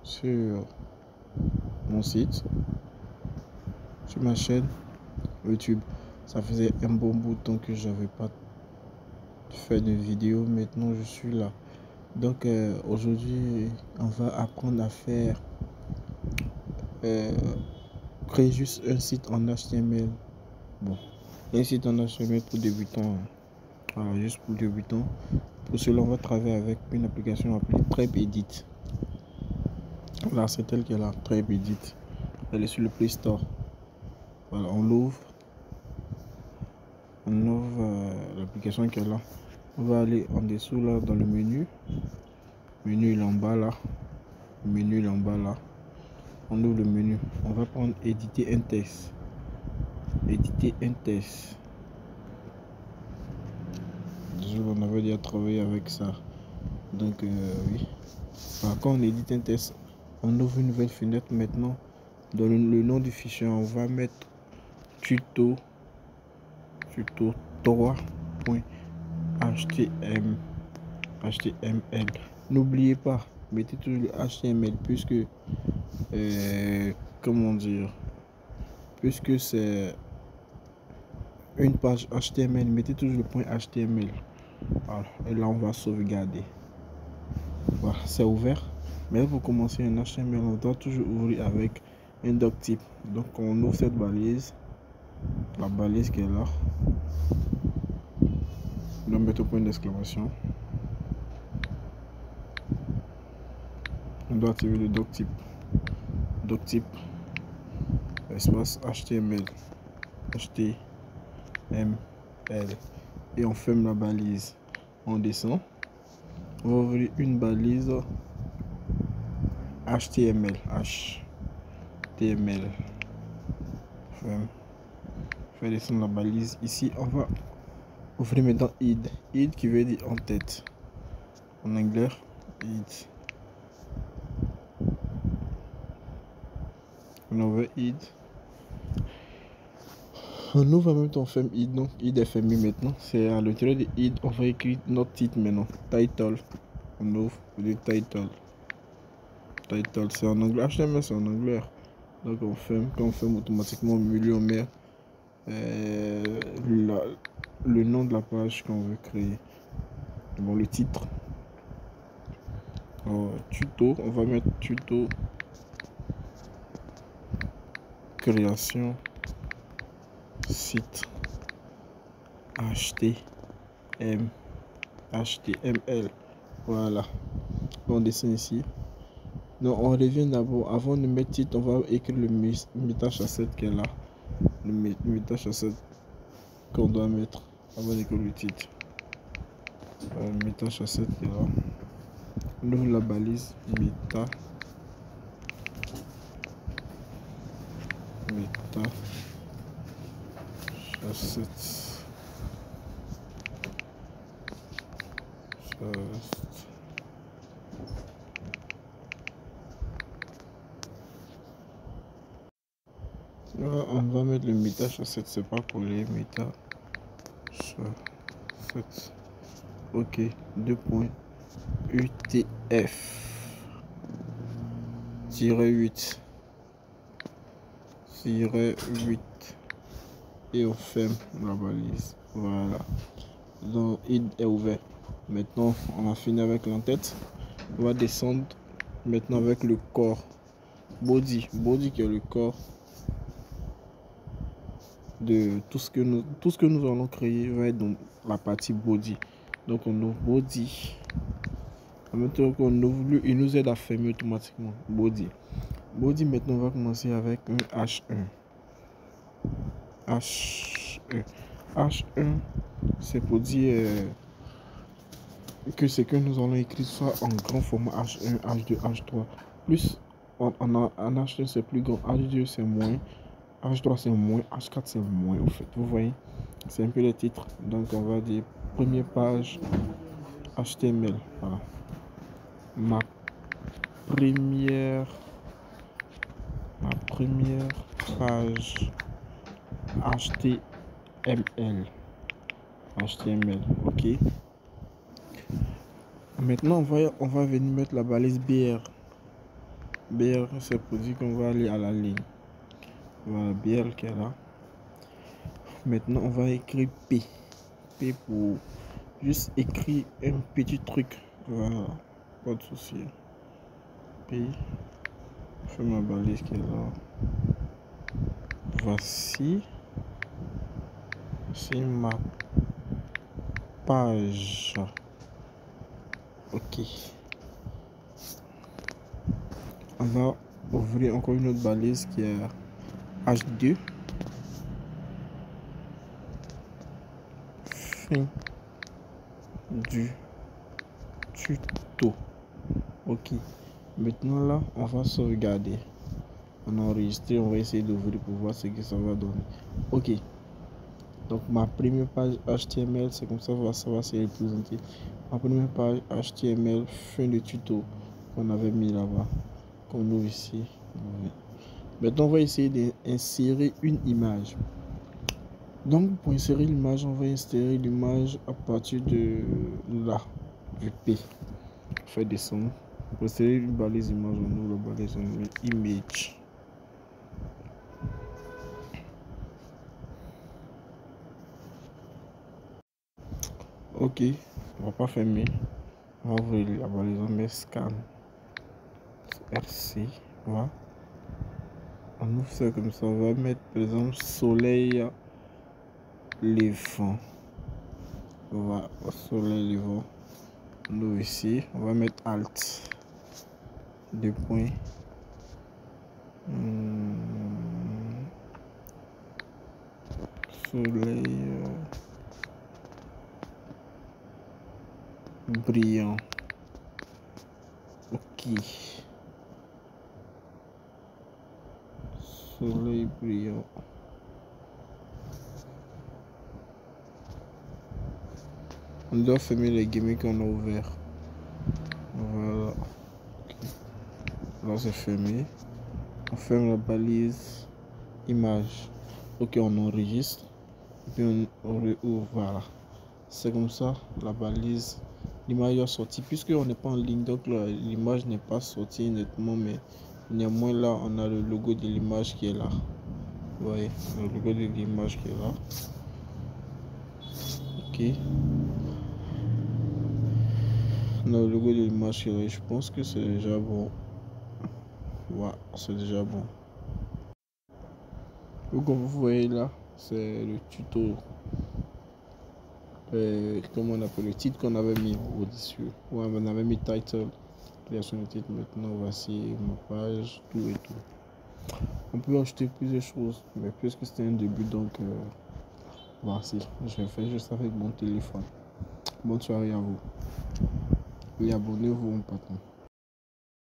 sur mon site, sur ma chaîne YouTube. Ça faisait un bon bout de temps que j'avais pas fait de vidéo. Maintenant je suis là. Donc aujourd'hui on va apprendre à faire créer juste un site en HTML. Bon, un site en HTML pour débutants. Voilà, juste pour débutants. Pour cela on va travailler avec une application appelée TrapeEdit. Là c'est elle qui est là, TrapeEdit. Elle est sur le Play Store. Voilà, on l'ouvre l'application qui est là. On va aller en dessous là dans le menu. Le menu il est en bas là. Le menu il est en bas là. On ouvre le menu. On va prendre éditer un texte. Éditer un texte. Déjà on avait déjà travaillé avec ça. Donc oui. Alors, quand on édite un texte, on ouvre une nouvelle fenêtre maintenant. Dans le nom du fichier, on va mettre tuto 3.html. N'oubliez pas, mettez toujours le HTML puisque comment dire, puisque c'est une page HTML, mettez toujours le point HTML. Alors, et là on va sauvegarder. Voilà, c'est ouvert. Mais pour commencer un HTML, on doit toujours ouvrir avec un doctype. Donc on ouvre cette balise, la balise qui est là. On doit mettre au point d'exclamation. On doit activer le doctype. Doctype espace HTML. Et on ferme la balise. On descend. On va ouvrir une balise HTML. Ferme. Faire descendre la balise. Ici, on va ouvrir maintenant id. Id qui veut dire en tête. En anglais, id. On ouvre id. On ouvre en même temps, on ferme id. Donc id est fermé maintenant. C'est à l'intérieur de id. On va écrire notre titre maintenant. Title. On ouvre le title. Title, c'est en anglais. HTML, c'est en anglais. Donc on ferme. Quand on ferme automatiquement au milieu, on met le nom de la page qu'on veut créer. Bon, le titre. Tuto. On va mettre tuto. Création. Site. HTML. Voilà. On dessine ici. Donc on revient d'abord. Avant de mettre titre, on va écrire le métachasset qui est là. Le métachasset qu'on doit mettre avant d'écrire le titre. Le métachasset qui est là. On ouvre la balise métachasset. Là, on va mettre le métachasset, c'est pas pour les métachasset. Ok, 2.utf-8 et on ferme la balise. Voilà. Donc id est ouvert. Maintenant on a fini avec l'entête. On va descendre maintenant avec le corps. Body qui est le corps de tout ce que nous allons créer va être dans la partie body. Donc on ouvre body. En même temps qu'on ouvre, il nous aide à fermer automatiquement. Body maintenant on va commencer avec un H1. H1 c'est pour dire que ce que nous allons écrire soit en grand format H1, H2, H3. Plus en H1 c'est plus grand, H2 c'est moins, H3 c'est moins, H4 c'est moins. Au fait, vous voyez, c'est un peu les titres. Donc on va dire première page HTML. Voilà. Ma première page HTML. Ok. Maintenant on va venir mettre la balise BR. BL, c'est pour dire qu'on va aller à la ligne. Voilà, BL qui est là. Maintenant, on va écrire P. P pour juste écrire un petit truc. Voilà, pas de souci. P. Je fais ma balise qui est là. Voici. C'est ma page. Ok. On va ouvrir encore une autre balise qui est H2. Fin du tuto. Ok. Maintenant là, on va sauvegarder. On a enregistré, on va essayer d'ouvrir pour voir ce que ça va donner. Ok. Donc ma première page HTML, c'est comme ça va se représenter. Ma première page HTML, fin de tuto qu'on avait mis là-bas. Comme nous ici. Ouais. Maintenant, on va essayer d'insérer une image. Donc, pour insérer l'image, on va insérer l'image à partir de là, du P. On fait descendre. Pour insérer une balise image, on ouvre la balise, on met image. Ok, on va pas fermer. On va ouvrir la balise, on met scan. RC, voilà. On ouvre ça comme ça. On va mettre par exemple soleil levant. Voilà, soleil levant. On ouvre ici. On va mettre alt. Deux points. Soleil brillant. Ok. Soleil brillant. On doit fermer les guillemets qu'on a ouverts. Voilà. Okay. Là c'est fermé. On ferme la balise image. Ok, on enregistre. Et puis on réouvre. Voilà. C'est comme ça la balise. L'image est sortie. Puisqu'on n'est pas en ligne, donc l'image n'est pas sortie nettement, mais néanmoins là on a le logo de l'image qui est là. Vous voyez, le logo de l'image qui est là. Ok. On a le logo de l'image qui est là. Je pense que c'est déjà bon. Ouais, c'est déjà bon. Donc, comme vous voyez là, c'est le tuto. Comment on appelle le titre qu'on avait mis au-dessus. Ouais, on avait mis title. Création de titre. Maintenant, voici ma page, tout et tout. On peut acheter plusieurs choses, mais puisque c'était un début, donc voici. Je vais faire juste avec mon téléphone. Bonne soirée à vous. Et abonnez-vous, mon patron.